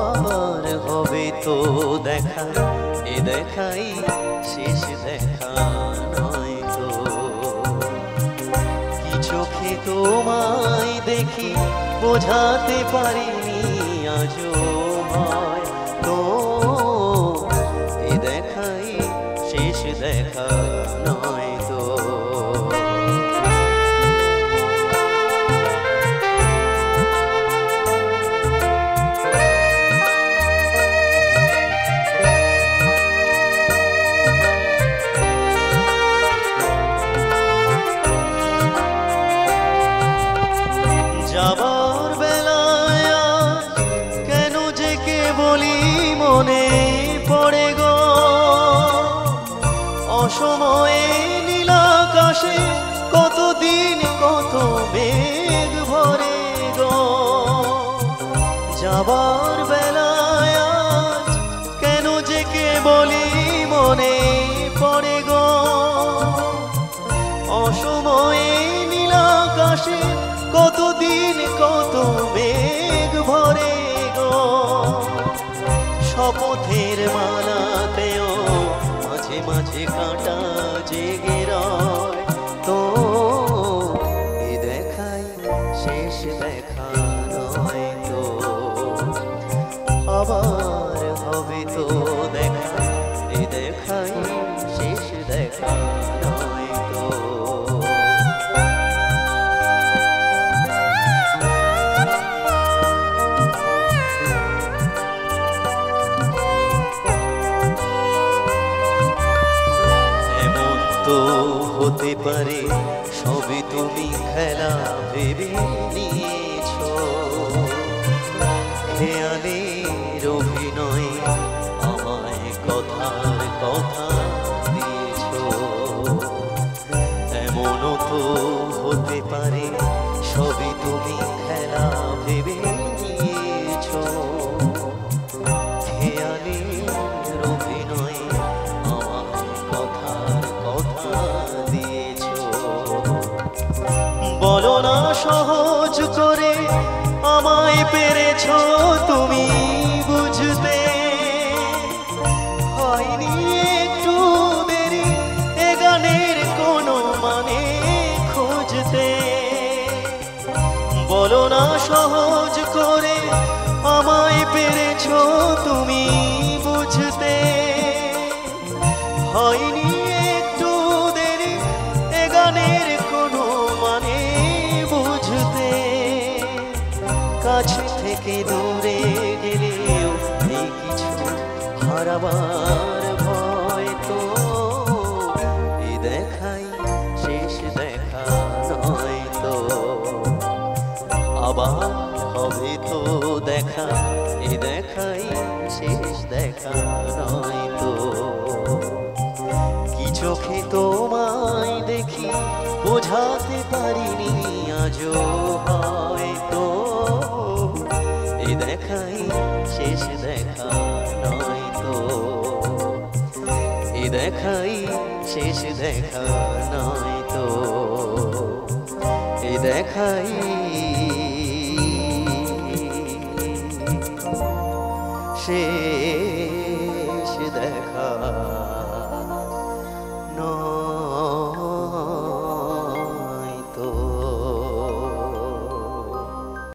আবার হবে তো দেখা, এ দেখাই শেষ দেখা নয় তো। কি চোখে তোমায় দেখি বোঝাতে পারিনি আজও হয় তো, এ দেখাই শেষ দেখা নয় তো। যাবার বেলায় কেন যে কে বলি মনে পড়ে গো, অসময়ে নীলাকাশে কতদিন কত মেঘ ভরে গো। যাবার বেলায় কেন যে কে বলি মনে পড়ে গো, অসময়ে নীলাকাশে কতদিন কত মেঘ ভরে গো। শপথের মালাতেও মাঝে মাঝে কাঁটা জেগে রয় তো, এ দেখাই শেষ দেখা নয় তো। আবার হবে তো দেখা, এ দেখাই শেষ দেখা নয় তো। তো হতে পারে সবই তুমি খেলা ভেবে নিয়েছো, খেয়ালের অভিনয় আমায় কথার কথা দিয়েছো। এমনও তো হতে পারে সবই তুমি খেলা ভেবে নিয়েছো, খেয়ালের অভিনয় বলো না সহজ করে আমায় পেরেছো তুমি বুঝতে, হয়নি একটু দেরি এ গানের কোনো মানে খুঁজতে। বলো না সহজ করে আমায় পেরেছো তুমি বুঝতে, হয়নি একটু দেরি এ গানের কোনো মানে বুঝতে। কাছ থেকে দূরে গেলেও নেই কিছু হারাবার ভয় তো, এ দেখাই শেষ দেখা নয় তো। আবার হবে তো দেখা, এ দেখাই শেষ দেখা নয় তো। কি চোখে তোমায় দেখি বোঝাতে পারিনি আজও হয়তো, এ দেখাই শেষ দেখা নয় তো। এ দেখাই শেষ দেখা নয় তো, এ দেখাই